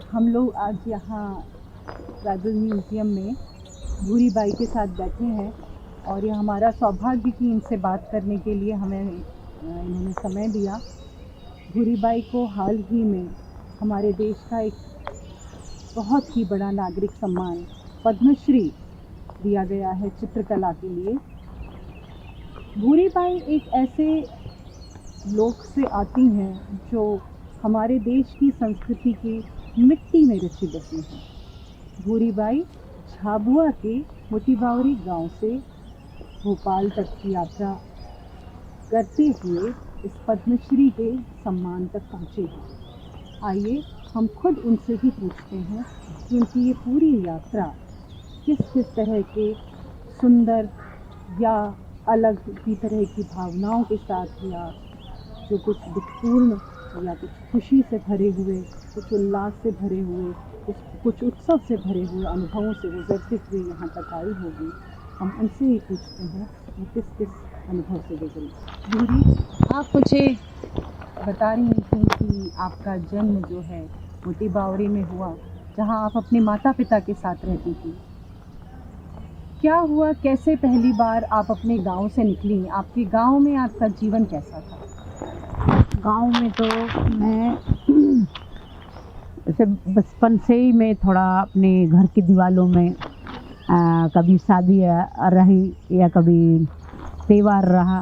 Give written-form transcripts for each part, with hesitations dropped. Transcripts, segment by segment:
हम लोग आज यहाँ ट्राइबल म्यूज़ियम में भूरी बाई के साथ बैठे हैं और ये हमारा सौभाग्य कि इनसे बात करने के लिए हमें इन्होंने समय दिया। भूरी बाई को हाल ही में हमारे देश का एक बहुत ही बड़ा नागरिक सम्मान पद्मश्री दिया गया है चित्रकला के लिए। भूरी बाई एक ऐसे लोक से आती हैं जो हमारे देश की संस्कृति की मिट्टी में रची बसी है। भूरी बाई झाबुआ के मोतीबावरी गांव से भोपाल तक की यात्रा करते हुए इस पद्मश्री के सम्मान तक पहुँचे हैं। आइए हम खुद उनसे ही पूछते हैं कि उनकी ये पूरी यात्रा किस किस तरह के सुंदर या अलग की तरह की भावनाओं के साथ, या जो कुछ दुखपूर्ण या कुछ खुशी से भरे हुए, कुछ उल्लास से भरे हुए, कुछ उत्सव से भरे हुए अनुभवों से गुजरते हुए यहाँ तक आई होगी। हम उनसे ही पूछते हैं वो किस किस अनुभव से गुजरी। भूरी, आप मुझे बता रही थी कि आपका जन्म जो है मोतीबावरी में हुआ, जहाँ आप अपने माता पिता के साथ रहती थी। क्या हुआ, कैसे पहली बार आप अपने गांव से निकली? आपके गांव में आपका जीवन कैसा था? गांव में तो मैं ऐसे बचपन से ही मैं थोड़ा अपने घर की दीवारों में कभी शादी रही या कभी त्योहार रहा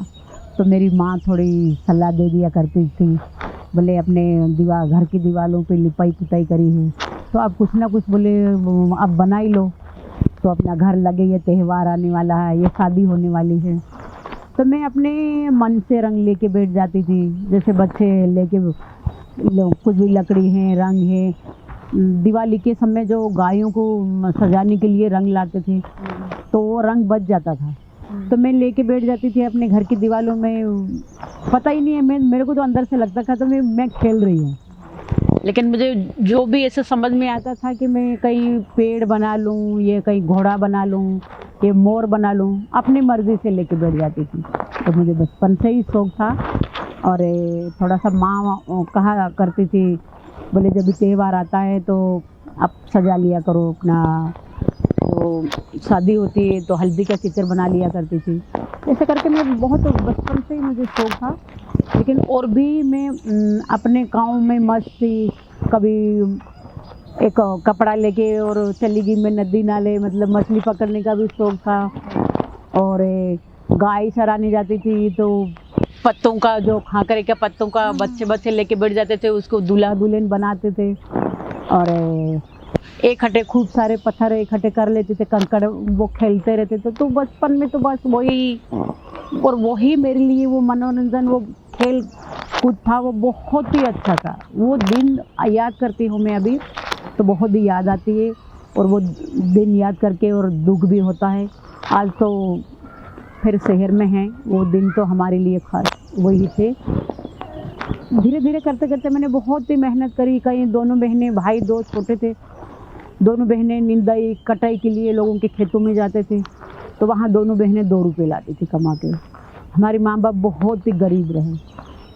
तो मेरी माँ थोड़ी सलाह दे दिया करती थी, बोले अपने घर की दीवारों पे लिपाई पुताई करी है तो आप कुछ ना कुछ बोले आप बना ही लो, तो अपना घर लगे, ये त्यौहार आने वाला है, ये शादी होने वाली है। तो मैं अपने मन से रंग लेके बैठ जाती थी, जैसे बच्चे लेके कुछ भी लकड़ी है, रंग है। दिवाली के समय जो गायों को सजाने के लिए रंग लाते थे तो वो रंग बच जाता था, तो मैं लेके बैठ जाती थी अपने घर की दीवारों में। पता ही नहीं है, मेरे को तो अंदर से लगता था तो मैं खेल रही हूँ, लेकिन मुझे जो भी ऐसे समझ में आता था कि मैं कहीं पेड़ बना लूँ, ये कहीं घोड़ा बना लूँ, ये मोर बना लूँ, अपनी मर्ज़ी से लेके बैठ जाती थी। तो मुझे बचपन से ही शौक़ था। और थोड़ा सा माँ कहा करती थी, बोले जब भी त्यौहार आता है तो आप सजा लिया करो अपना, तो शादी होती है तो हल्दी का चित्र बना लिया करती थी। ऐसे करके मैं बहुत बचपन से ही मुझे शौक़ था। लेकिन और भी मैं अपने गाँव में मस्ती, कभी एक कपड़ा लेके और चली गई मैं नदी नाले, मतलब मछली पकड़ने का भी शौक़ था। और गाय चराने जाती थी तो पत्तों का, जो खाकरे के पत्तों का बच्चे लेके बैठ जाते थे, उसको दूल्हा दुल्हन बनाते थे। और इकट्ठे खूब सारे पत्थर इकट्ठे कर लेते थे, कंकड़, वो खेलते रहते थे। तो बचपन में तो बस वही, और वही मेरे लिए वो मनोरंजन, वो खेल कूद था, वो बहुत ही अच्छा था। वो दिन याद करती हूँ मैं अभी तो बहुत ही याद आती है, और वो दिन याद करके और दुख भी होता है। आज तो फिर शहर में हैं, वो दिन तो हमारे लिए खास वही थे। धीरे धीरे करते करते मैंने बहुत ही मेहनत करी। कहीं दोनों बहनें, भाई दो छोटे थे, दोनों बहनें निंदाई कटाई के लिए लोगों के खेतों में जाते थे, तो वहाँ दोनों बहनें 2 रुपये लाती थी कमा के। हमारे माँ बाप बहुत ही गरीब रहे,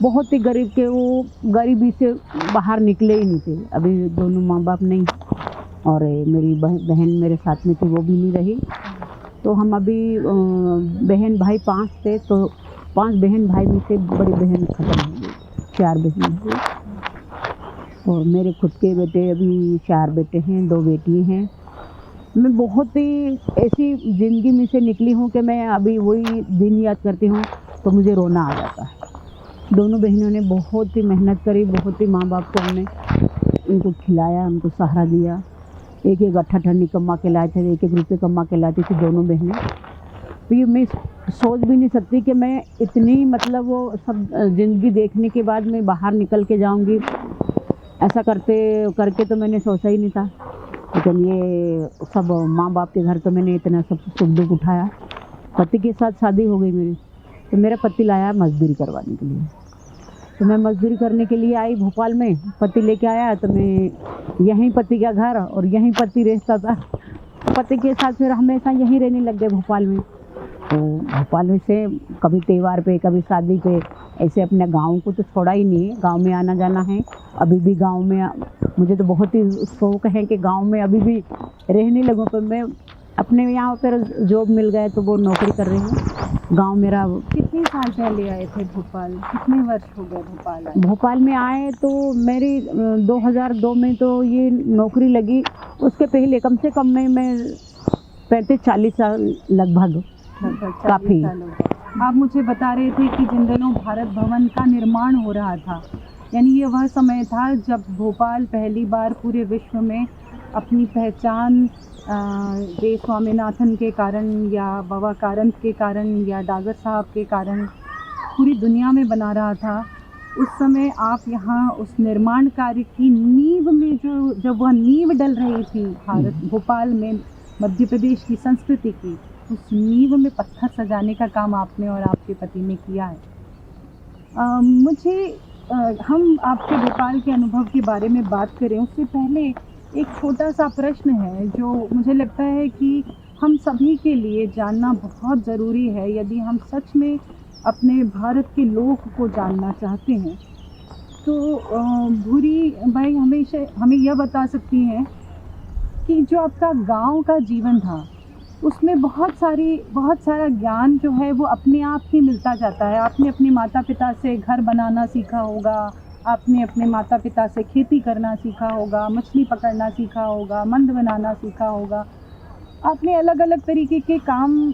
बहुत ही गरीब के, वो गरीबी से बाहर निकले ही नहीं थे। अभी दोनों माँ बाप नहीं, और मेरी बहन मेरे साथ में थी, वो भी नहीं रही। तो हम अभी बहन भाई 5 थे, तो 5 बहन भाई में से बड़ी बहन ख़त्म हो गई, 4 बहन हुई। और मेरे खुद के बेटे अभी 4 बेटे हैं, 2 बेटी हैं। मैं बहुत ही ऐसी ज़िंदगी में से निकली हूँ कि मैं अभी वही दिन याद करती हूँ तो मुझे रोना आ जाता है। दोनों बहनों ने बहुत ही मेहनत करी, बहुत ही माँ बाप को हमने उनको खिलाया, उनको सहारा दिया। एक एक अट्ठा कमा के लाए थे, 1-1 रुपये कमा के लाती थी दोनों बहनें। तो ये मैं सोच भी नहीं सकती कि मैं इतनी, मतलब वो सब ज़िंदगी देखने के बाद मैं बाहर निकल के जाऊँगी, ऐसा करके तो मैंने सोचा ही नहीं था। लेकिन ये सब माँ बाप के घर तो मैंने इतना सब सुख दुख उठाया। पति के साथ शादी हो गई मेरी, तो मेरा पति लाया मजदूरी करवाने के लिए। तो मैं मजदूरी करने के लिए आई भोपाल में, पति लेके आया, तो मैं यहीं पति का घर और यहीं पति रहता था। पति के साथ फिर हमेशा यहीं रहने लग गए भोपाल में। तो भोपाल में से कभी त्यौहार पे कभी शादी पे ऐसे अपने गांव को तो छोड़ा ही नहीं है, गांव में आना जाना है। अभी भी गांव में मुझे तो बहुत ही शौक है कि गांव में अभी भी रहने लगूं, पर मैं अपने यहाँ पर जॉब मिल गया तो वो नौकरी कर रही हूँ। गांव मेरा कितने साल पहले आए थे भोपाल, कितने वर्ष हो गए भोपाल आए? भोपाल में आए तो मेरी 2002 में तो ये नौकरी लगी, उसके पहले कम से कम में मैं 35-40 साल लगभग काफ़ी। आप मुझे बता रहे थे कि जिन दिनों भारत भवन का निर्माण हो रहा था, यानी ये वह समय था जब भोपाल पहली बार पूरे विश्व में अपनी पहचान रे स्वामीनाथन के कारण या बाबा कारंत के कारण या डागर साहब के कारण पूरी दुनिया में बना रहा था। उस समय आप यहाँ उस निर्माण कार्य की नींव में जब वह नींव डल रही थी भारत भोपाल में मध्य प्रदेश की संस्कृति की, उस नींव में पत्थर सजाने का काम आपने और आपके पति ने किया है। हम आपके भोपाल के अनुभव के बारे में बात करें उससे पहले एक छोटा सा प्रश्न है जो मुझे लगता है कि हम सभी के लिए जानना बहुत ज़रूरी है। यदि हम सच में अपने भारत के लोक को जानना चाहते हैं तो भूरी भाई हमें यह बता सकती हैं कि जो आपका गांव का जीवन था उसमें बहुत सारा ज्ञान जो है वो अपने आप ही मिलता जाता है। आपने अपने माता पिता से घर बनाना सीखा होगा, आपने अपने माता पिता से खेती करना सीखा होगा, मछली पकड़ना सीखा होगा, मंद बनाना सीखा होगा। आपने अलग अलग तरीके के काम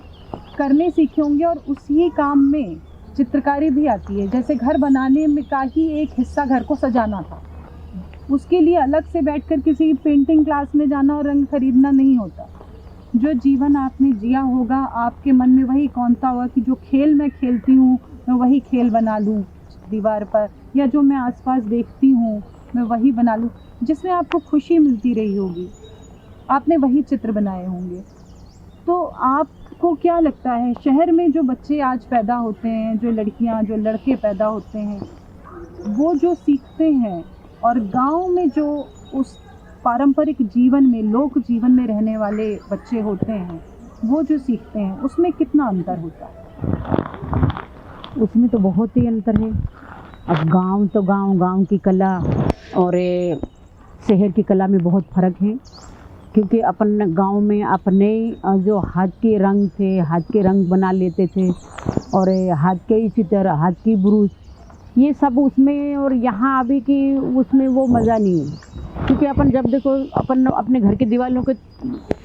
करने सीखे होंगे और उसी काम में चित्रकारी भी आती है। जैसे घर बनाने में का ही एक हिस्सा घर को सजाना था, उसके लिए अलग से बैठकर किसी पेंटिंग क्लास में जाना और रंग खरीदना नहीं होता। जो जीवन आपने जिया होगा आपके मन में वही कौनता होगा कि जो खेल मैं खेलती हूँ मैं वही खेल बना लूँ दीवार पर, या जो मैं आसपास देखती हूँ मैं वही बना लूँ। जिसमें आपको खुशी मिलती रही होगी आपने वही चित्र बनाए होंगे। तो आपको क्या लगता है शहर में जो बच्चे आज पैदा होते हैं, जो लड़कियाँ जो लड़के पैदा होते हैं, वो जो सीखते हैं और गांव में जो उस पारंपरिक जीवन में लोक जीवन में रहने वाले बच्चे होते हैं वो जो सीखते हैं उसमें कितना अंतर होता है? उसमें तो बहुत ही अंतर है। अब गांव तो गांव की कला और शहर की कला में बहुत फ़र्क है, क्योंकि अपन गांव में अपने जो हाथ के रंग थे, हाथ के रंग बना लेते थे और हाथ के ही चित्र, हाथ की ब्रूश, ये सब उसमें, और यहाँ अभी की उसमें वो मज़ा नहीं है। क्योंकि अपन जब देखो अपन अपने घर की दीवारों के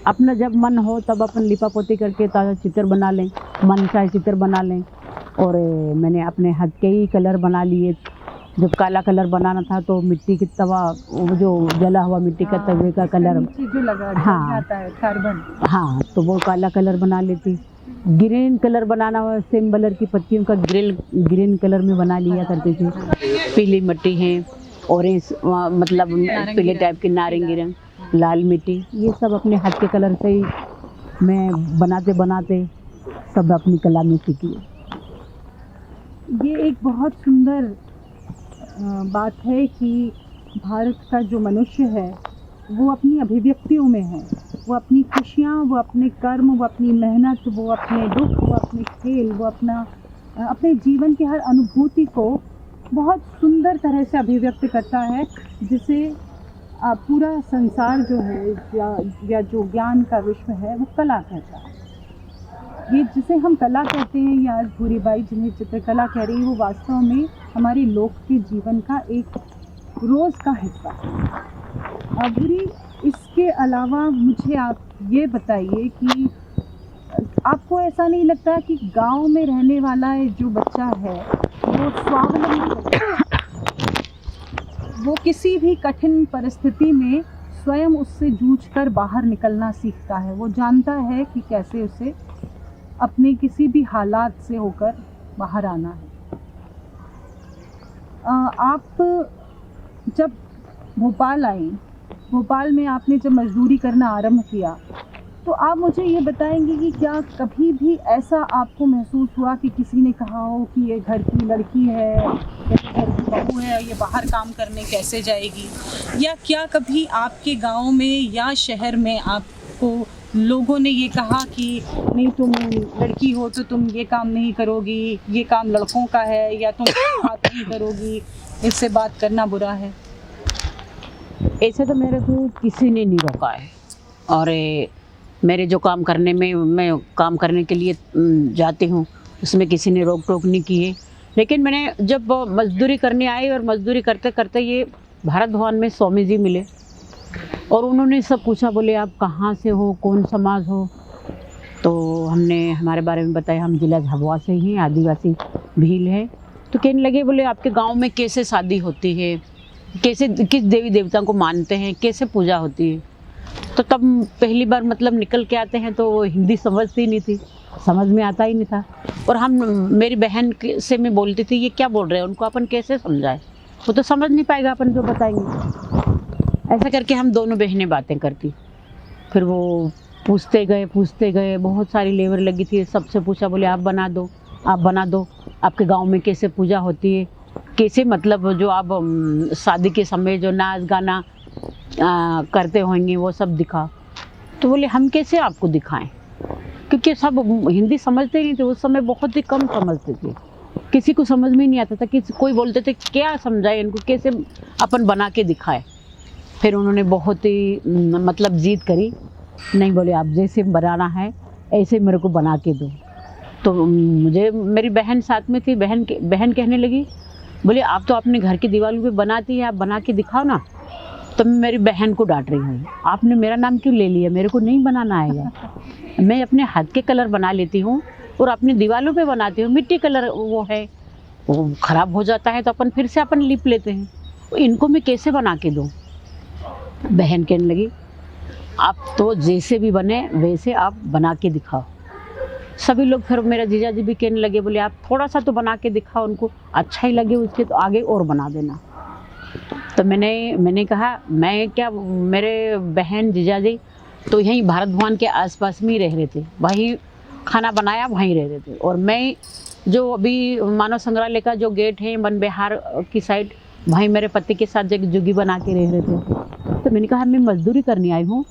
अपना जब मन हो तब अपन लिपा पोती करके ताज़ा चित्र बना लें, मन चाहे चित्र बना लें। और मैंने अपने हाथ के ही कलर बना लिए। जब काला कलर बनाना था तो मिट्टी की तवा, वो जो जला हुआ मिट्टी का तवे का कलर, जो लगा जाता है कार्बन, हाँ, तो वो काला कलर बना लेती। ग्रीन कलर बनाना हुआ, सिम्बलर की पत्तियों का ग्रीन कलर में बना लिया करते थे। पीली मिट्टी है, ऑरेंज मतलब पीले टाइप की नारंगी रंग, लाल मिट्टी, ये सब अपने हाथ के कलर से ही मैं बनाते बनाते सब अपनी कला में सीखी। ये एक बहुत सुंदर बात है कि भारत का जो मनुष्य है वो अपनी अभिव्यक्तियों में है, वो अपनी खुशियाँ, वो अपने कर्म, वो अपनी मेहनत, वो अपने दुख, वो अपने खेल, वो अपने जीवन की हर अनुभूति को बहुत सुंदर तरह से अभिव्यक्त करता है, जिसे पूरा संसार जो है या जो ज्ञान का विश्व है वो कला कहता है। ये जिसे हम कला कहते हैं या आज भूरी बाई जिन्हें चित्रकला कह रही है, वो वास्तव में हमारे लोक के जीवन का एक रोज़ का हिस्सा है। भूरी, इसके अलावा मुझे आप ये बताइए कि आपको ऐसा नहीं लगता कि गांव में रहने वाला जो बच्चा है वो स्वावलंबी, वो किसी भी कठिन परिस्थिति में स्वयं उससे जूझकर बाहर निकलना सीखता है, वो जानता है कि कैसे उसे अपने किसी भी हालात से होकर बाहर आना है। आप जब भोपाल आई, भोपाल में आपने जब मजदूरी करना आरंभ किया, तो आप मुझे ये बताएंगे कि क्या कभी भी ऐसा आपको महसूस हुआ कि किसी ने कहा हो कि ये घर की लड़की है, ये घर की बहू है, ये बाहर काम करने कैसे जाएगी? या क्या कभी आपके गांव में या शहर में आपको लोगों ने ये कहा कि नहीं तुम लड़की हो तो तुम ये काम नहीं करोगी, ये काम लड़कों का है, या तुम बात नहीं करोगी, इससे बात करना बुरा है? ऐसे तो मेरे को किसी ने नहीं रोका है। और मेरे जो काम करने में मैं काम करने के लिए जाती हूँ उसमें किसी ने रोक टोक नहीं की है। लेकिन मैंने जब मजदूरी करने आई और मजदूरी करते करते ये भारत भवन में स्वामी जी मिले और उन्होंने सब पूछा, बोले आप कहाँ से हो, कौन समाज हो? तो हमने हमारे बारे में बताया, हम जिला झाबुआ से ही, आदिवासी भील है। तो कहने लगे, बोले आपके गांव में कैसे शादी होती है, कैसे किस देवी देवता को मानते हैं, कैसे पूजा होती है? तो तब पहली बार मतलब निकल के आते हैं तो वो हिंदी समझती नहीं थी, समझ में आता ही नहीं था। और हम मेरी बहन से मैं बोलती थी ये क्या बोल रहे हैं, उनको अपन कैसे समझाए, वो तो समझ नहीं पाएगा अपन जो बताएंगे। ऐसा करके हम दोनों बहनें बातें करती। फिर वो पूछते गए, बहुत सारी लेबर लगी थी, सबसे पूछा, बोले आप बना दो, आप बना दो, आपके गांव में कैसे पूजा होती है, कैसे मतलब जो आप शादी के समय जो नाच गाना करते होंगे वो सब दिखा। तो बोले हम कैसे आपको दिखाएं, क्योंकि सब हिंदी समझते ही नहीं थे, उस समय बहुत ही कम समझते थे, किसी को समझ में नहीं आता था कि कोई बोलते थे क्या समझाए इनको, कैसे अपन बना के दिखाए। फिर उन्होंने बहुत ही मतलब जिद करी, नहीं बोले आप जैसे बनाना है ऐसे मेरे को बना के दो। तो मुझे मेरी बहन साथ में थी, बहन कहने लगी, बोले आप तो अपने घर की दीवारों पे बनाती है, आप बना के दिखाओ ना। तो मैं मेरी बहन को डांट रही हूँ, आपने मेरा नाम क्यों ले लिया, मेरे को नहीं बनाना आएगा, मैं अपने हाथ के कलर बना लेती हूँ और अपनी दीवारों पे बनाती हूँ, मिट्टी कलर वो है, वो ख़राब हो जाता है तो अपन फिर से अपन लिप लेते हैं, तो इनको मैं कैसे बना के दूँ? बहन कहने लगी, आप तो जैसे भी बने वैसे आप बना के दिखाओ। सभी लोग, फिर मेरा जीजा जी भी कहने लगे, बोले आप थोड़ा सा तो बना के दिखाओ, उनको अच्छा ही लगे उसके तो आगे और बना देना। तो मैंने कहा मैं क्या, मेरे बहन जीजा जी तो यहीं भारत भवन के आसपास में ही रह रहे थे, वहीं खाना बनाया वहीं रह रहे थे, और मैं जो अभी मानव संग्रहालय का जो गेट है वन बिहार की साइड, वहीं मेरे पति के साथ एक जुगी बना के रह रहे थे। तो मैंने कहा मैं मजदूरी करने आई हूँ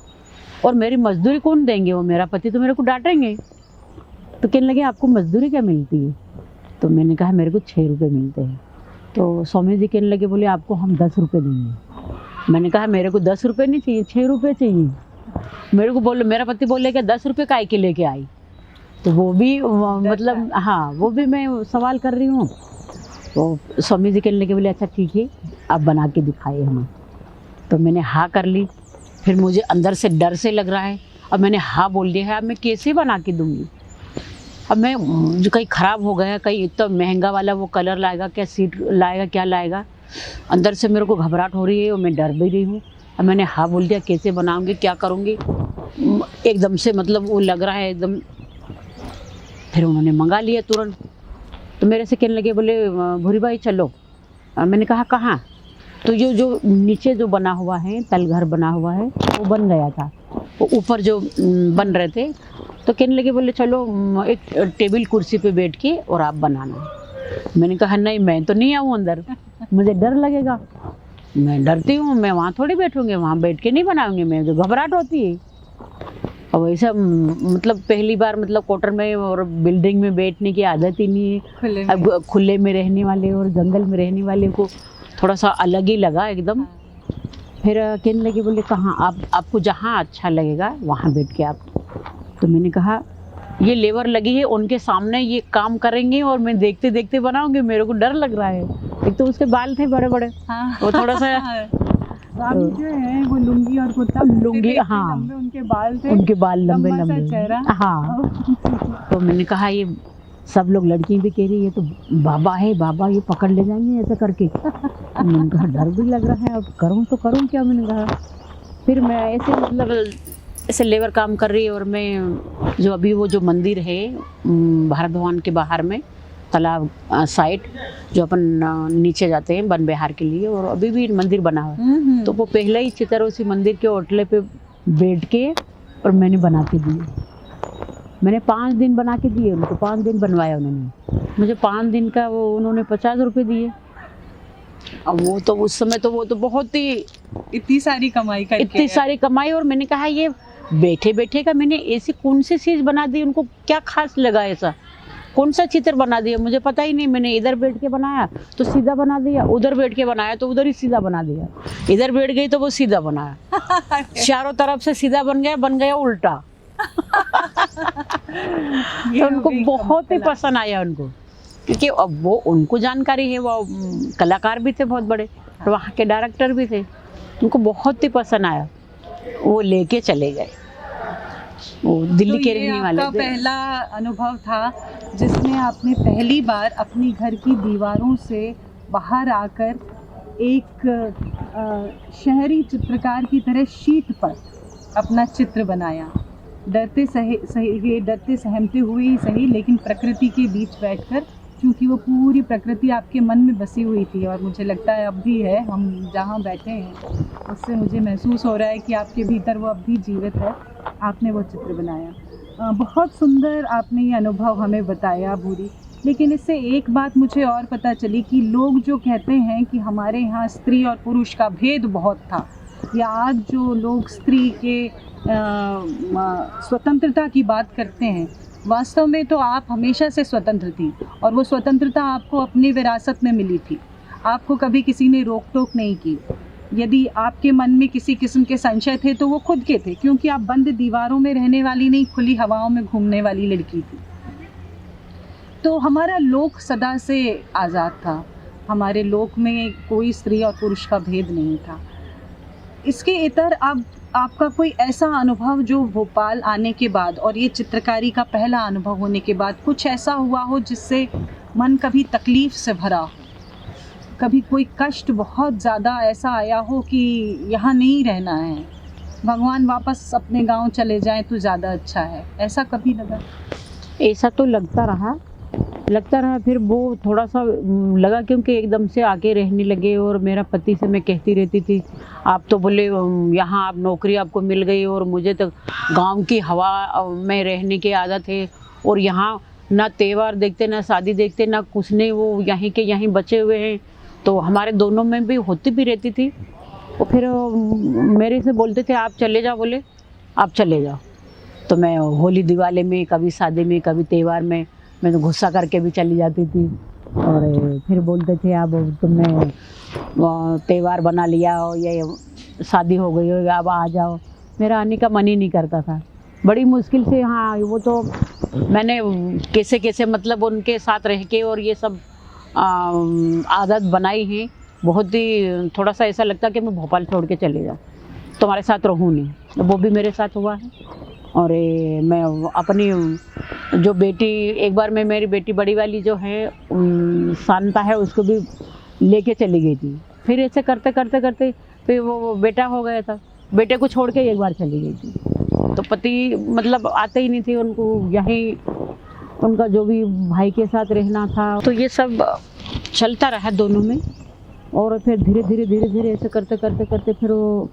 और मेरी मजदूरी कौन देंगे, वो मेरा पति तो मेरे को डांटेंगे। तो कहने लगे आपको मजदूरी क्या मिलती है? तो मैंने कहा मेरे को 6 रुपये मिलते हैं। तो स्वामी जी कहने लगे, बोले आपको हम 10 रुपये देंगे। मैंने कहा मेरे को 10 रुपये नहीं चाहिए, 6 रुपये चाहिए। मेरे को बोले, मेरा पति बोले कि 10 रुपये काय के लेके आई? तो वो भी मतलब हाँ, वो भी मैं सवाल कर रही हूँ। तो स्वामी जी कहने लगे, बोले अच्छा ठीक है आप बना के दिखाए हमें। तो मैंने हाँ कर ली। फिर मुझे अंदर से डर से लग रहा है, अब मैंने हाँ बोल दिया है, अब मैं कैसे बना के दूँगी? अब मैं जो कहीं ख़राब हो गया, कहीं इतना महंगा वाला वो कलर लाएगा क्या, सीट लाएगा क्या लाएगा, अंदर से मेरे को घबराहट हो रही है और मैं डर भी रही हूँ। अब मैंने हाँ बोल दिया, कैसे बनाऊँगी, क्या करूँगी, एकदम से मतलब वो लग रहा है एकदम। फिर उन्होंने मंगा लिया तुरंत। तो मेरे से कहने लगे, बोले भूरी भाई चलो। मैंने कहा कहाँ? तो ये जो नीचे जो बना हुआ है, तल घर बना हुआ है, वो बन गया था, वो ऊपर जो बन रहे थे। तो कहने लगे, बोले चलो एक टेबल कुर्सी पे बैठ के और आप बनाना। मैंने कहा नहीं मैं तो नहीं आऊँ अंदर, मुझे डर लगेगा, मैं डरती हूँ, मैं वहाँ थोड़ी बैठूँगी, वहाँ बैठ के नहीं बनाऊँगी, मैं जो घबराहट होती है। और वैसा मतलब पहली बार मतलब क्वार्टर में और बिल्डिंग में बैठने की आदत ही नहीं है। अब खुले में रहने वाले और जंगल में रहने वाले को थोड़ा सा अलग ही लगा एकदम। फिर कहने लगे, बोले कहाँ आपको जहाँ अच्छा लगेगा वहाँ बैठ के आप। तो मैंने कहा ये लेबर लगी है, उनके सामने ये काम करेंगे और मैं देखते देखते बनाऊंगी, मेरे को डर लग रहा है। एक तो उसके बाल थे बड़े बड़े, वो थोड़ा सा स्वामी जो है वो लुंगी और कुर्ता, लुंगी हाँ, लंबे उनके बाल थे, उनके बाल लंबे लंबे चेहरा हाँ। तो मैंने कहा ये सब लोग, लड़की भी कह रही है तो बाबा है, बाबा ये पकड़ ले जाएंगे ऐसा करके। मैंने कहा डर भी लग रहा है, अब करूँ तो करूँ क्या? मैंने कहा फिर मैं ऐसे मतलब ऐसे लेबर काम कर रही है। और मैं जो अभी वो जो मंदिर है भारत भवन के बाहर में तालाब साइड, जो अपन नीचे जाते हैं वन बिहार के लिए, और अभी भी मंदिर बना हुआ है। तो वो पहले ही चित्र उसी मंदिर के ओटले पे बैठ के और मैंने बना के दिए। मैंने 5 दिन बना के दिए उनको, 5 दिन बनवाया उन्होंने मुझे। 5 दिन का वो उन्होंने 50 रुपये दिए। अब वो तो उस समय तो वो तो बहुत ही इतनी सारी कमाई करके, इतनी सारी कमाई। और मैंने कहा ये बैठे बैठे का मैंने ऐसी कौन सी चीज़ बना दी, उनको क्या खास लगा, ऐसा कौन सा चित्र बना दिया मुझे पता ही नहीं। मैंने इधर बैठ के बनाया तो सीधा बना दिया, उधर बैठ के बनाया तो उधर ही सीधा बना दिया, इधर बैठ गई तो वो सीधा बनाया, चारों तरफ से सीधा बन गया उल्टा। तो उनको बहुत ही पसंद आया उनको, क्योंकि अब वो उनको जानकारी है, वो कलाकार भी थे बहुत बड़े और वहाँ के डायरेक्टर भी थे, उनको बहुत ही पसंद आया, वो लेके चले गए। वो दिल्ली तो के ये रहने वाले आपका थे। पहला अनुभव था जिसमें आपने पहली बार अपनी घर की दीवारों से बाहर आकर एक शहरी चित्रकार की तरह शीट पर अपना चित्र बनाया। डरते सहमते हुए ही सही, लेकिन प्रकृति के बीच बैठकर, क्योंकि वो पूरी प्रकृति आपके मन में बसी हुई थी और मुझे लगता है अब भी है, हम जहाँ बैठे हैं उससे मुझे महसूस हो रहा है कि आपके भीतर वो अब भी जीवित है। आपने वो चित्र बनाया, बहुत सुंदर आपने ये अनुभव हमें बताया भूरी। लेकिन इससे एक बात मुझे और पता चली कि लोग जो कहते हैं कि हमारे यहाँ स्त्री और पुरुष का भेद बहुत था, या आज जो लोग स्त्री के स्वतंत्रता की बात करते हैं, वास्तव में तो आप हमेशा से स्वतंत्र थी और वो स्वतंत्रता आपको अपनी विरासत में मिली थी। आपको कभी किसी ने रोक टोक नहीं की। यदि आपके मन में किसी किस्म के संशय थे तो वो खुद के थे, क्योंकि आप बंद दीवारों में रहने वाली नहीं, खुली हवाओं में घूमने वाली लड़की थी। तो हमारा लोक सदा से आज़ाद था, हमारे लोक में कोई स्त्री और पुरुष का भेद नहीं था। इसके इतर अब आपका कोई ऐसा अनुभव जो भोपाल आने के बाद और ये चित्रकारी का पहला अनुभव होने के बाद कुछ ऐसा हुआ हो जिससे मन कभी तकलीफ़ से भरा हो, कभी कोई कष्ट बहुत ज़्यादा ऐसा आया हो कि यहाँ नहीं रहना है, भगवान वापस अपने गांव चले जाएं तो ज़्यादा अच्छा है, ऐसा कभी लगा? ऐसा तो लगता रहा, फिर वो थोड़ा सा लगा, क्योंकि एकदम से आके रहने लगे और मेरा पति से मैं कहती रहती थी, आप तो बोले यहाँ आप नौकरी आपको मिल गई और मुझे तो गांव की हवा में रहने की आदत है, और यहाँ ना त्योहार देखते ना शादी देखते ना कुछ नहीं, वो यहीं के यहीं बचे हुए हैं। तो हमारे दोनों में भी होती भी रहती थी। और फिर मेरे से बोलते थे आप चले जाओ, बोले आप चले जाओ। तो मैं होली दिवाली में, कभी शादी में, कभी त्यौहार में मैं तो गुस्सा करके भी चली जाती थी। और फिर बोलते थे अब तुमने त्यौहार बना लिया हो या शादी हो गई हो, अब आ जाओ। मेरा आने का मन ही नहीं करता था, बड़ी मुश्किल से। हाँ, वो तो मैंने कैसे कैसे मतलब उनके साथ रह के और ये सब आदत बनाई है। बहुत ही थोड़ा सा ऐसा लगता कि मैं भोपाल छोड़ के चले जाऊँ, तुम्हारे साथ रहूँ नहीं। वो भी मेरे साथ हुआ है। और मैं अपनी जो बेटी, एक बार मैं मेरी बेटी बड़ी वाली जो है शांता है, उसको भी लेके चली गई थी। फिर ऐसे करते करते करते फिर वो बेटा हो गया था, बेटे को छोड़ के एक बार चली गई थी। तो पति मतलब आते ही नहीं थे, उनको यहीं उनका जो भी भाई के साथ रहना था। तो ये सब चलता रहा दोनों में। और फिर धीरे धीरे ऐसे करते करते करते फिर वो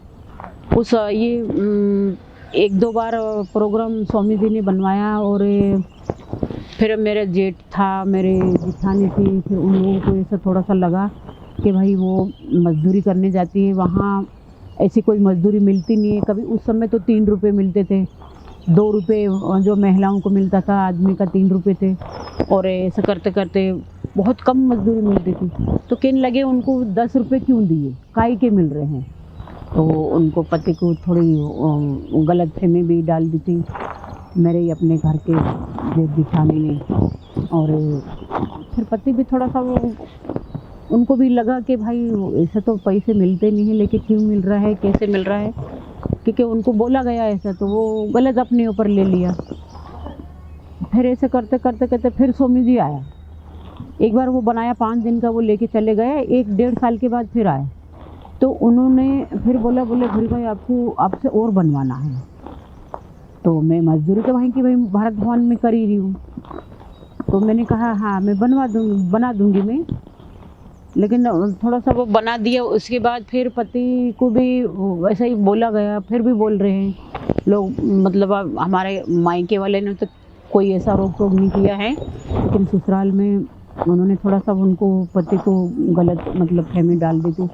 उस ये एक दो बार प्रोग्राम स्वामी जी ने बनवाया। और फिर मेरे जेठ था, मेरे जिठानी थी, फिर उन लोगों को ऐसा थोड़ा सा लगा कि भाई वो मजदूरी करने जाती है, वहाँ ऐसी कोई मजदूरी मिलती नहीं है। कभी उस समय तो 3 रुपये मिलते थे, 2 रुपये जो महिलाओं को मिलता था, आदमी का 3 रुपये थे। और ऐसा करते करते बहुत कम मजदूरी मिलती थी। तो कहने लगे उनको 10 रुपये क्यों दिए, काहे के मिल रहे हैं। तो उनको पति को थोड़ी गलतफहमी भी डाल दी थी मेरे ही अपने घर के जेठ जिठानी ने। और फिर पति भी थोड़ा सा वो, उनको भी लगा कि भाई ऐसे तो पैसे मिलते नहीं हैं, लेकिन क्यों मिल रहा है, कैसे मिल रहा है, क्योंकि उनको बोला गया ऐसा, तो वो गलत अपने ऊपर ले लिया। फिर ऐसे करते करते करते फिर स्वामी जी आया। एक बार वो बनाया 5 दिन का, वो लेके चले गए। 1-1.5 साल के बाद फिर आए, तो उन्होंने फिर बोले भूरी भाई आपको आपसे और बनवाना है। तो मैं मजदूरी तो वहीं की भाई भारत भवन में कर ही रही हूँ। तो मैंने कहा हाँ मैं बना दूँगी मैं। लेकिन थोड़ा सा वो बना दिया। उसके बाद फिर पति को भी वैसा ही बोला गया, फिर भी बोल रहे हैं लोग, मतलब हमारे मायके वाले ने तो कोई ऐसा रोक टोक नहीं किया है, लेकिन ससुराल में उन्होंने थोड़ा सा उनको पति को गलत मतलब फहमी डाल दी थी।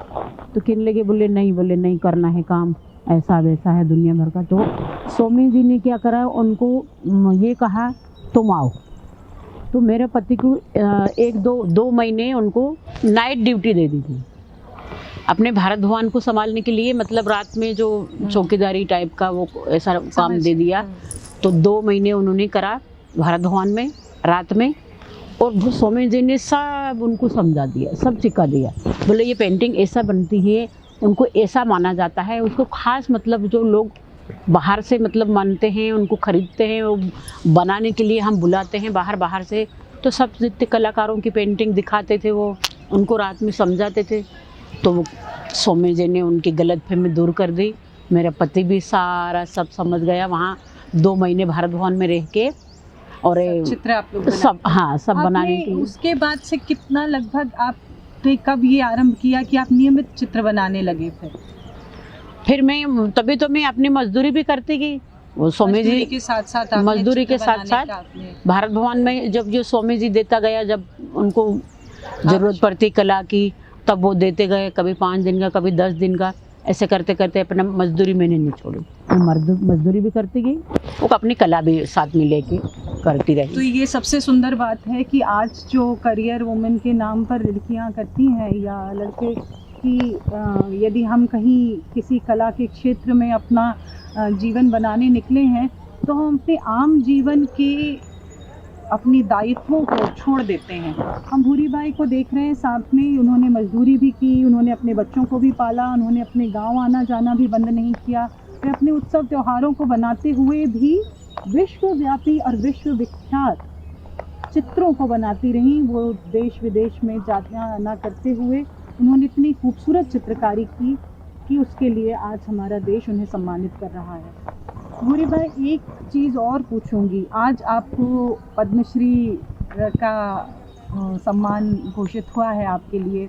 तो कहने लगे बोले नहीं करना है काम, ऐसा वैसा है दुनिया भर का। तो स्वामी जी ने क्या करा, उनको ये कहा तुम आओ। तो मेरे पति को 1-2 महीने उनको नाइट ड्यूटी दे दी थी अपने भारत भवन को संभालने के लिए, मतलब रात में जो चौकीदारी टाइप का वो ऐसा काम दे दिया। तो 2 महीने उन्होंने करा भारत भवन में रात में, और वो स्वामी जी ने सब उनको समझा दिया, सब सिखा दिया। बोले ये पेंटिंग ऐसा बनती है, उनको ऐसा माना जाता है। उसको खास मतलब जो लोग बाहर से मतलब मानते हैं, उनको खरीदते हैं, वो बनाने के लिए हम बुलाते हैं बाहर से। तो सब जितने कलाकारों की पेंटिंग दिखाते थे वो उनको रात में समझाते थे। तो वो स्वामी जी ने उनकी गलतफहमी दूर कर दी। मेरा पति भी सारा सब समझ गया वहाँ 2 महीने भारत भवन में रह के। और चित्र आप लोग सब, हाँ, सब बनाने के लिए। उसके बाद से कितना लगभग आपने कब ये आरंभ किया कि आप नियमित चित्र बनाने लगे? फिर मैं तभी तो मैं अपनी मजदूरी भी करती गई, वो स्वामी जी के साथ साथ मजदूरी के साथ साथ भारत भवन में जब जो स्वामी जी देता गया, जब उनको जरूरत पड़ती कला की तब वो देते गए, कभी 5 दिन का, कभी 10 दिन का, ऐसे करते करते अपना मजदूरी मैंने नहीं छोड़ी। मजदूरी भी करती गई, वो अपनी कला भी साथ में लेके करती रही। तो ये सबसे सुंदर बात है कि आज जो करियर वुमेन के नाम पर लड़कियां करती हैं या लड़के कि यदि हम कहीं किसी कला के क्षेत्र में अपना जीवन बनाने निकले हैं तो हम अपने आम जीवन के अपनी दायित्वों को छोड़ देते हैं। हम भूरी बाई को देख रहे हैं, साथ में उन्होंने मजदूरी भी की, उन्होंने अपने बच्चों को भी पाला, उन्होंने अपने गांव आना जाना भी बंद नहीं किया। वे अपने उत्सव त्योहारों को बनाते हुए भी विश्वव्यापी और विश्व विख्यात चित्रों को बनाती रहीं। वो देश विदेश में जाना आना करते हुए उन्होंने इतनी खूबसूरत चित्रकारी की कि उसके लिए आज हमारा देश उन्हें सम्मानित कर रहा है। भूरी भाई, एक चीज़ और पूछूंगी, आज आपको पद्मश्री का सम्मान घोषित हुआ है आपके लिए,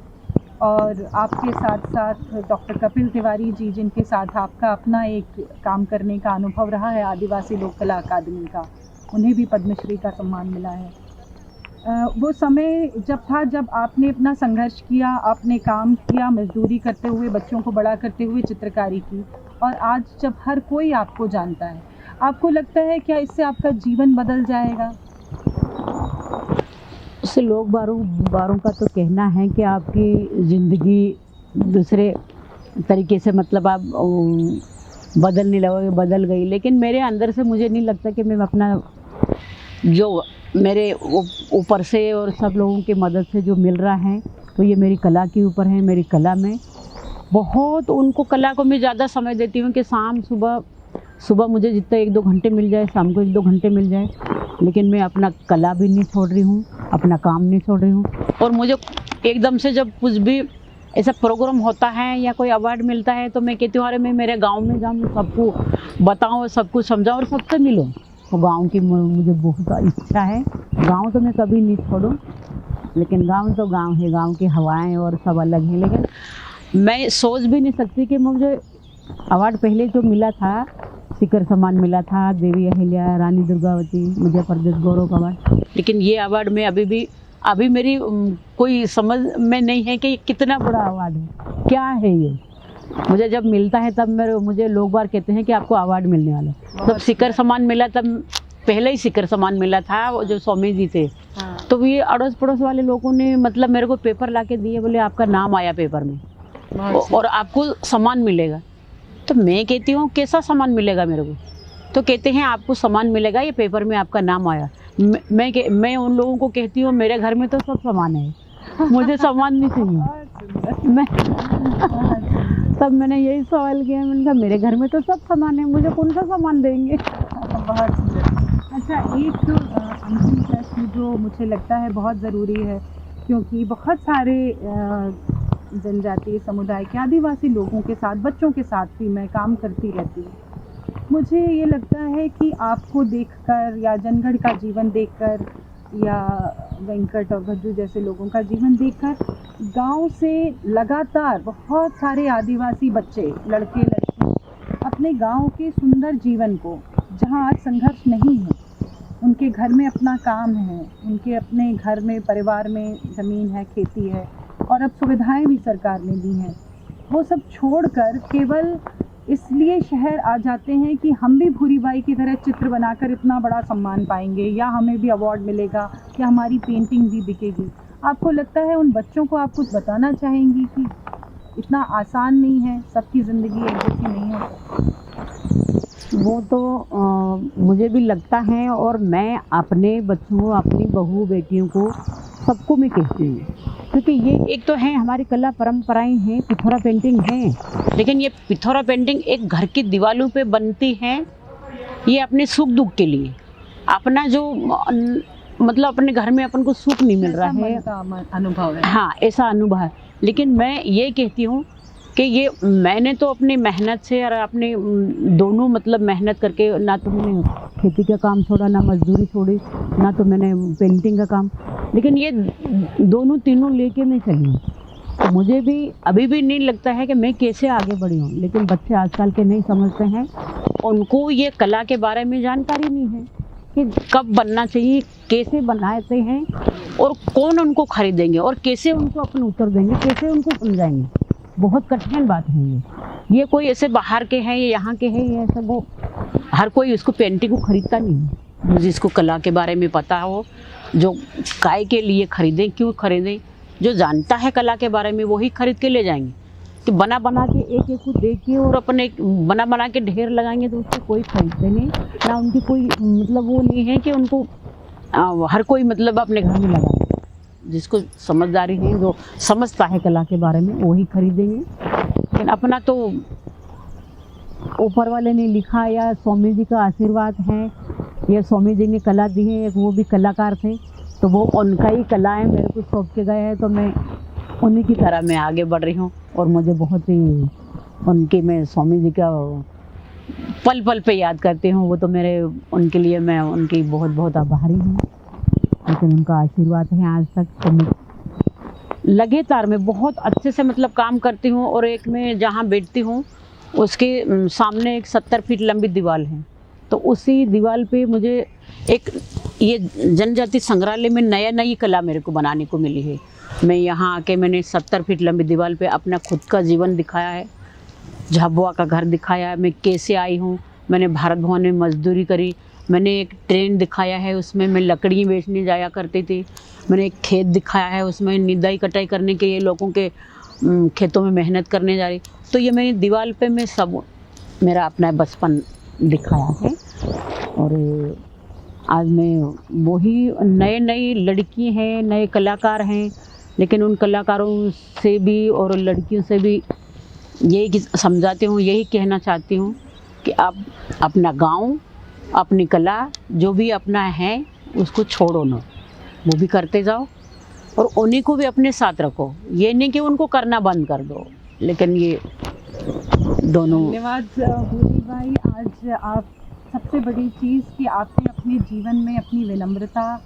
और आपके साथ साथ डॉक्टर कपिल तिवारी जी, जिनके साथ आपका अपना एक काम करने का अनुभव रहा है आदिवासी लोक कला अकादमी का, उन्हें भी पद्मश्री का सम्मान मिला है। वो समय जब था जब आपने अपना संघर्ष किया, आपने काम किया, मजदूरी करते हुए, बच्चों को बड़ा करते हुए चित्रकारी की, और आज जब हर कोई आपको जानता है, आपको लगता है क्या इससे आपका जीवन बदल जाएगा? उससे लोग बारों का तो कहना है कि आपकी ज़िंदगी दूसरे तरीके से मतलब आप बदलने लगोगे, बदल गई। लेकिन मेरे अंदर से मुझे नहीं लगता कि मैं अपना जो मेरे ऊपर से और सब लोगों की मदद से जो मिल रहा है तो ये मेरी कला के ऊपर है। मेरी कला में बहुत उनको कला को मैं ज़्यादा समय देती हूँ कि सुबह मुझे जितना 1-2 घंटे मिल जाए, शाम को 1-2 घंटे मिल जाए, लेकिन मैं अपना कला भी नहीं छोड़ रही हूँ, अपना काम नहीं छोड़ रही हूँ। और मुझे एकदम से जब कुछ भी ऐसा प्रोग्राम होता है या कोई अवार्ड मिलता है तो मैं कहती हूँ अरे मैं मेरे गाँव में जाऊँ, सबको बताऊँ, सबको समझाऊँ और सबसे मिलूँ। तो गाँव की मुझे बहुत इच्छा है। गाँव तो मैं कभी नहीं छोड़ूँ, लेकिन गाँव तो गाँव है, गाँव की हवाएं और सब अलग हैं। लेकिन मैं सोच भी नहीं सकती कि मुझे अवार्ड पहले जो मिला था, शिखर सम्मान मिला था, देवी अहिल्या, रानी दुर्गावती, मध्य प्रदेश गौरव अवार्ड, लेकिन ये अवार्ड में अभी मेरी कोई समझ में नहीं है कि कितना बड़ा अवार्ड है, क्या है ये। मुझे जब मिलता है तब मुझे लोग बार कहते हैं कि आपको अवार्ड मिलने वाला है। तब शिखर सम्मान मिला, तब पहले ही शिखर सम्मान मिला था, वो जो स्वामी जी थे। हाँ। तो ये अड़ोस पड़ोस वाले लोगों ने मतलब मेरे को पेपर ला के दिए, बोले आपका नाम आया पेपर में और आपको सम्मान मिलेगा। तो मैं कहती हूँ कैसा सम्मान मिलेगा मेरे को? तो कहते हैं आपको सम्मान मिलेगा, ये पेपर में आपका नाम आया। मैं उन लोगों को कहती हूँ मेरे घर में तो सब सम्मान है, मुझे सम्मान नहीं चाहिए। मैं तब मैंने यही सवाल किया, मैंने कहा मेरे घर में तो सब सम्मान है, मुझे कौन सा सम्मान देंगे। बहुत सुंदर। अच्छा, एक अंतिम प्रश्न जो मुझे लगता है बहुत ज़रूरी है, क्योंकि बहुत सारे जनजातीय समुदाय के आदिवासी लोगों के साथ, बच्चों के साथ भी मैं काम करती रहती हूँ। मुझे ये लगता है कि आपको देखकर या जनगढ़ का जीवन देखकर या वेंकट और भज्जू जैसे लोगों का जीवन देखकर गांव से लगातार बहुत सारे आदिवासी बच्चे, लड़के लड़की अपने गांव के सुंदर जीवन को, जहां आज संघर्ष नहीं है, उनके घर में अपना काम है, उनके अपने घर में परिवार में ज़मीन है, खेती है और अब सुविधाएं भी सरकार ने दी हैं, वो सब छोड़कर केवल इसलिए शहर आ जाते हैं कि हम भी भूरी बाई की तरह चित्र बनाकर इतना बड़ा सम्मान पाएंगे, या हमें भी अवार्ड मिलेगा, या हमारी पेंटिंग भी बिकेगी। आपको लगता है उन बच्चों को आप कुछ बताना चाहेंगी कि इतना आसान नहीं है, सबकी ज़िंदगी एक जैसी नहीं है? वो तो मुझे भी लगता है, और मैं अपने बच्चों, अपनी बहू बेटियों को सबको मैं कहती हूँ, क्योंकि ये एक तो है हमारी कला परंपराएं हैं, पिथौरा पेंटिंग है, लेकिन ये पिथौरा पेंटिंग एक घर की दीवारों पे बनती है, ये अपने सुख दुख के लिए, अपना जो मतलब अपने घर में अपन को सुख नहीं मिल रहा है, अनुभव है। हाँ, ऐसा अनुभव है। लेकिन मैं ये कहती हूँ कि ये मैंने तो अपनी मेहनत से और अपने दोनों मतलब मेहनत करके, ना तो मैंने खेती का काम छोड़ा, ना मजदूरी छोड़ी, ना तो मैंने पेंटिंग का काम, लेकिन ये दोनों तीनों लेके मैं चली हूँ। तो मुझे भी अभी भी नहीं लगता है कि मैं कैसे आगे बढ़ी हूँ, लेकिन बच्चे आजकल के नहीं समझते हैं, उनको ये कला के बारे में जानकारी नहीं है कि कब बनना चाहिए, कैसे बनाते हैं, और कौन उनको खरीदेंगे, और कैसे उनको अपन उत्तर देंगे, कैसे उनको समझाएंगे। बहुत कठिन बात है ये कोई ऐसे बाहर के हैं, ये यहाँ के हैं, ये ऐसा वो हर कोई इसको पेंटिंग को खरीदता नहीं है। जिसको कला के बारे में पता हो, जो काय के लिए खरीदें, क्यों खरीदें, जो जानता है कला के बारे में वही खरीद के ले जाएंगे। तो बना बना के एक एक को देख के और अपने बना बना के ढेर लगाएंगे तो उसको कोई खरीदते नहीं, ना उनकी कोई मतलब वो नहीं है कि उनको हर कोई मतलब अपने घर में लगाए। जिसको समझदारी है, जो समझता है कला के बारे में, वही खरीदेंगे। लेकिन अपना तो ऊपर वाले ने लिखा, या स्वामी जी का आशीर्वाद है, या स्वामी जी ने कला दी है, वो भी कलाकार थे, तो वो उनका ही कला है, मेरे को सौंप के गए हैं, तो मैं उन्हीं की तरह मैं आगे बढ़ रही हूँ। और मुझे बहुत ही उनकी, मैं स्वामी जी का पल पल पे याद करती हूँ। वो तो मेरे, उनके लिए मैं उनकी बहुत बहुत आभारी हूँ, लेकिन उनका आशीर्वाद है आज तक। तो मैं लगातार मैं बहुत अच्छे से मतलब काम करती हूँ। और एक मैं जहाँ बैठती हूँ उसके सामने एक 70 फीट लंबी दीवार है, तो उसी दीवार पे मुझे एक ये जनजाति संग्रहालय में नया नई कला मेरे को बनाने को मिली है। मैं यहाँ आके मैंने 70 फीट लंबी दीवार पे अपना खुद का जीवन दिखाया है, झाबुआ का घर दिखाया है, मैं कैसे आई हूँ, मैंने भारत भवन में मजदूरी करी, मैंने एक ट्रेन दिखाया है, उसमें मैं लकड़ी बेचने जाया करती थी, मैंने एक खेत दिखाया है, उसमें निदाई कटाई करने के लिए लोगों के खेतों में मेहनत करने जा रही। तो ये मैंने दीवार पे मैं सब मेरा अपना बचपन दिखाया है। और आज मैं वही नए नई लड़की हैं, नए कलाकार हैं, लेकिन उन कलाकारों से भी और लड़कियों से भी यही समझाती हूँ, यही कहना चाहती हूँ कि आप अपना गांव, अपनी कला जो भी अपना है उसको छोड़ो ना, वो भी करते जाओ और उन्हीं को भी अपने साथ रखो। ये नहीं कि उनको करना बंद कर दो, लेकिन ये दोनों। धन्यवाद भूरी बाई। आज आप सबसे बड़ी चीज़ कि आपने अपने जीवन में अपनी विनम्रता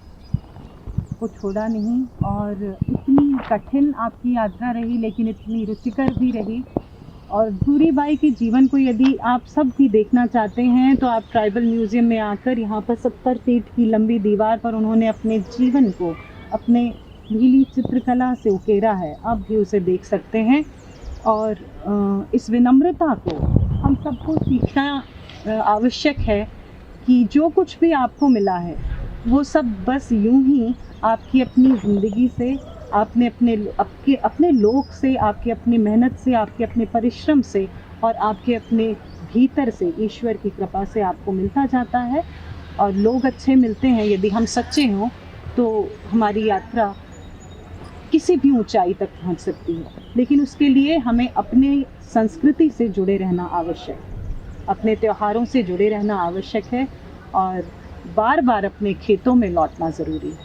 को छोड़ा नहीं, और इतनी कठिन आपकी यात्रा रही लेकिन इतनी रुचिकर भी रही। और भूरी बाई के जीवन को यदि आप सब भी देखना चाहते हैं तो आप ट्राइबल म्यूज़ियम में आकर यहाँ पर 70 फीट की लंबी दीवार पर उन्होंने अपने जीवन को अपने नीली चित्रकला से उकेरा है, आप भी उसे देख सकते हैं। और इस विनम्रता को हम सबको सीखना आवश्यक है कि जो कुछ भी आपको मिला है वो सब बस यूं ही आपकी अपनी ज़िंदगी से, आपने अपने लोग से, आपके अपनी मेहनत से, आपके अपने परिश्रम से और आपके अपने भीतर से ईश्वर की कृपा से आपको मिलता जाता है। और लोग अच्छे मिलते हैं, यदि हम सच्चे हों तो हमारी यात्रा किसी भी ऊंचाई तक पहुंच सकती है। लेकिन उसके लिए हमें अपने संस्कृति से जुड़े रहना आवश्यक है, अपने त्योहारों से जुड़े रहना आवश्यक है, और बार बार अपने खेतों में लौटना ज़रूरी है।